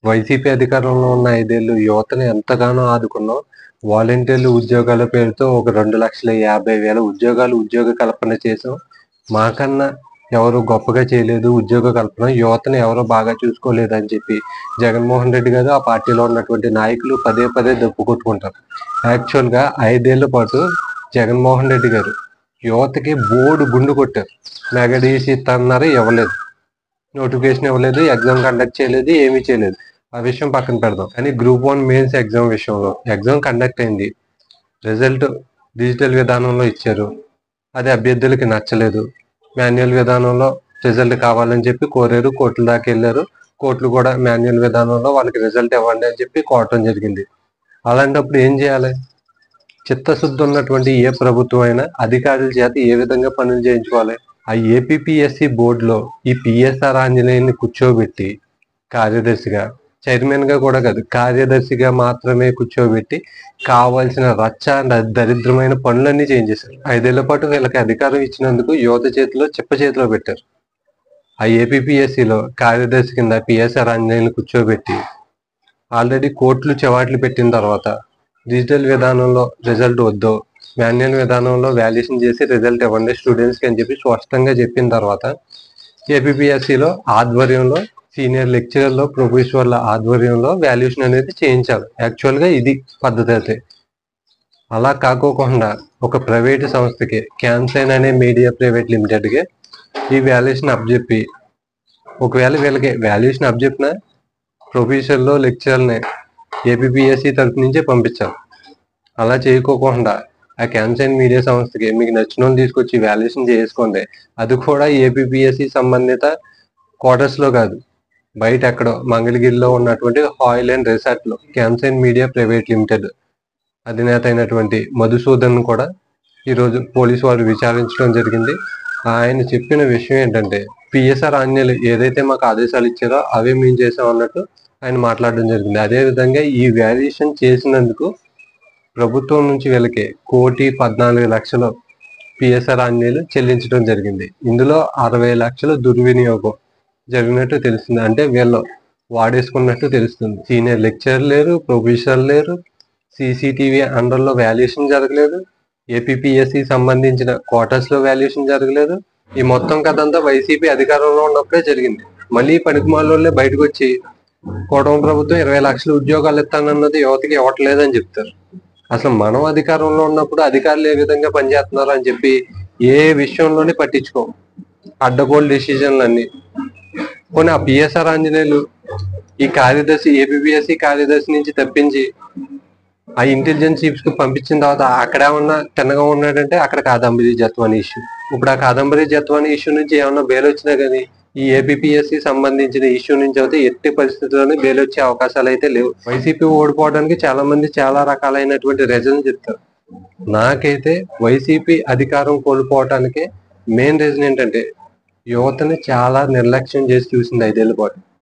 YCP అధికారంలో ఉన్న 5 ఏళ్ళు యువతని ఎంతగానో ఆదుకున్నాం. వాలంటీర్లు ఉద్యోగాల పేరుతో ఒక 2,50,000 ఉద్యోగాలు ఉద్యోగ కల్పన చేసాం. మాకన్నా ఎవరు గొప్పగా చేయలేదు ఉద్యోగ కల్పన. యువతని ఎవరు బాగా చూసుకోలేదని చెప్పి జగన్మోహన్ రెడ్డి గారు, ఆ పార్టీలో ఉన్నటువంటి నాయకులు పదే పదే దెప్పు కొట్టుకుంటారు. యాక్చువల్‌గా 5 ఏళ్ల పాటు జగన్మోహన్ రెడ్డి గారు యువతకి బోలెడు గుండు కొట్టారు. మెగా డిఎస్సి ఇస్తానన్నారు, ఇవ్వలేదు. నోటిఫికేషన్ ఇవ్వలేదు, ఎగ్జామ్ కండక్ట్ చేయలేదు, ఏమీ చేయలేదు. ఆ విషయం పక్కన పెడదాం. కానీ గ్రూప్ 1 మెయిన్స్ ఎగ్జామ్ విషయంలో ఎగ్జామ్ కండక్ట్ అయింది. రిజల్ట్ డిజిటల్ విధానంలో ఇచ్చారు. అది అభ్యర్థులకి నచ్చలేదు. మాన్యువల్ విధానంలో రిజల్ట్ కావాలని చెప్పి కోరారు. కోర్టుల దాకా వెళ్ళారు. కోర్టులు కూడా మాన్యువల్ విధానంలో వాళ్ళకి రిజల్ట్ ఇవ్వండి అని చెప్పి కోరటం జరిగింది. అలాంటప్పుడు ఏం చేయాలి? చిత్తశుద్ధి ఉన్నటువంటి ఏ ప్రభుత్వం అయినా అధికారుల చేత ఏ విధంగా పనులు చేయించుకోవాలి? ఆ ఏపీపీఎస్సీ బోర్డులో ఈ పిఎస్ఆర్ ఆంజనేయుల్ని కూర్చోబెట్టి కార్యదర్శిగా, చైర్మన్ గా కూడా కాదు, కార్యదర్శిగా మాత్రమే కూర్చోబెట్టి కావాల్సిన రచ్చ దరిద్రమైన పనులన్నీ చేయించేశారు. 5 ఏళ్ల పాటు వీళ్ళకి అధికారం ఇచ్చినందుకు యువత చేతిలో చిప్ప చేతిలో పెట్టారు. ఆ ఏపీపీఎస్సీలో కార్యదర్శి కింద పిఎస్ఆర్ ఆంజనేయుల్ని కూర్చోబెట్టి ఆల్రెడీ కోర్టులు చెవాట్లు పెట్టిన తర్వాత డిజిటల్ విధానంలో రిజల్ట్ వద్దు, మాన్యువల్ విధానంలో వాల్యుయేషన్ చేసి రిజల్ట్ ఇవ్వండి స్టూడెంట్స్కి అని చెప్పి స్పష్టంగా చెప్పిన తర్వాత ఏపీపీఎస్సీలో ఆధ్వర్యంలో సీనియర్ లెక్చరర్లో ప్రొఫెసర్ల ఆధ్వర్యంలో వాల్యుయేషన్ అనేది చేయించాలి. యాక్చువల్గా ఇది పద్ధతి అయితే. అలా కాకోకుండా ఒక ప్రైవేటు సంస్థకి, క్యాన్సైన్ అనే మీడియా ప్రైవేట్ లిమిటెడ్కి ఈ వాల్యుయేషన్ అప్పచెప్పి, ఒకవేళ వీళ్ళకి వాల్యుయేషన్ అప్పచెప్పిన ప్రొఫెసర్లు లెక్చరర్ని ఏపీపీఎస్సీ తరఫు నుంచే పంపించాలి. అలా చేయకోకుండా ఆ క్యాన్సైన్ మీడియా సంస్థకి మీకు నచ్చిన వాళ్ళు తీసుకొచ్చి వాల్యుయేషన్ చేసుకోండి, అది కూడా ఏపీపీఎస్సీ సంబంధిత క్వార్టర్స్లో కాదు, బయట ఎక్కడో మంగళగిరిలో ఉన్నటువంటి హాయిల్ అండ్ రిసార్ట్లో క్యాన్సైన్ మీడియా ప్రైవేట్ లిమిటెడ్ అధినేత అయినటువంటి మధుసూదన్ కూడా ఈరోజు పోలీసు వారు విచారించడం జరిగింది. ఆయన చెప్పిన విషయం ఏంటంటే, పిఎస్ఆర్ ఆంజనేయులు ఏదైతే మాకు ఆదేశాలు ఇచ్చారో అవే మేము చేసాం అన్నట్టు ఆయన మాట్లాడడం జరిగింది. అదేవిధంగా ఈ వాల్యుయేషన్ చేసినందుకు ప్రభుత్వం నుంచి వీళ్ళకి 1,14,00,000 పిఎస్ఆర్ ఆంజనేయులు చెల్లించడం జరిగింది. ఇందులో 60 లక్షల దుర్వినియోగం జరిగినట్టు తెలుస్తుంది. అంటే వీళ్ళు వాడేసుకున్నట్టు తెలుస్తుంది. సీనియర్ లెక్చరర్ లేరు, ప్రొఫెసర్ లేరు, సీసీటీవీ అండర్లో వాల్యుయేషన్ జరగలేదు, ఏపీపీఎస్సీ సంబంధించిన క్వార్టర్స్లో వాల్యుయేషన్ జరగలేదు. ఈ మొత్తం కథ అంతా వైసీపీ అధికారంలో ఉన్నప్పుడే జరిగింది. మళ్ళీ పనికిమాలోనే బయటకు వచ్చి కూటమి ప్రభుత్వం 20 లక్షల ఉద్యోగాలు ఇస్తానన్నది యువతకి ఇవ్వట్లేదని చెప్తారు. అసలు మనం అధికారంలో ఉన్నప్పుడు అధికారులు ఏ విధంగా పనిచేస్తున్నారు అని చెప్పి ఏ విషయంలోనే పట్టించుకోం. అడ్డగోలు డెసిషన్లన్నీ. కొన్ని ఆ పిఎస్ఆర్ ఆంజనేయులు ఈ కార్యదర్శి, ఏపీపీఎస్సీ కార్యదర్శి నుంచి తప్పించి ఆ ఇంటెలిజెన్స్ చీఫ్స్ కి పంపించిన తర్వాత అక్కడ ఏమన్నా తిన్నగా ఉన్నాడంటే అక్కడ కాదంబరి జత్వాని ఇష్యూ. ఇప్పుడు ఆ కాదంబరి జత్వాని ఇష్యూ నుంచి ఏమన్నా బెయిల్ వచ్చినా కానీ ఈ ఏపీపీఎస్సీ సంబంధించిన ఇష్యూ నుంచి అయితే ఎట్టి పరిస్థితుల్లోనే బెయిల్ వచ్చే అవకాశాలు అయితే లేవు. వైసీపీ ఓడిపోవడానికి చాలా మంది చాలా రకాలైనటువంటి రీజన్ చెప్తారు. నాకైతే వైసీపీ అధికారం కోల్పోవటానికి మెయిన్ రీజన్ ఏంటంటే యువతని చాలా నిర్లక్ష్యం చేసి చూసింది 5 ఏళ్ల పాటు.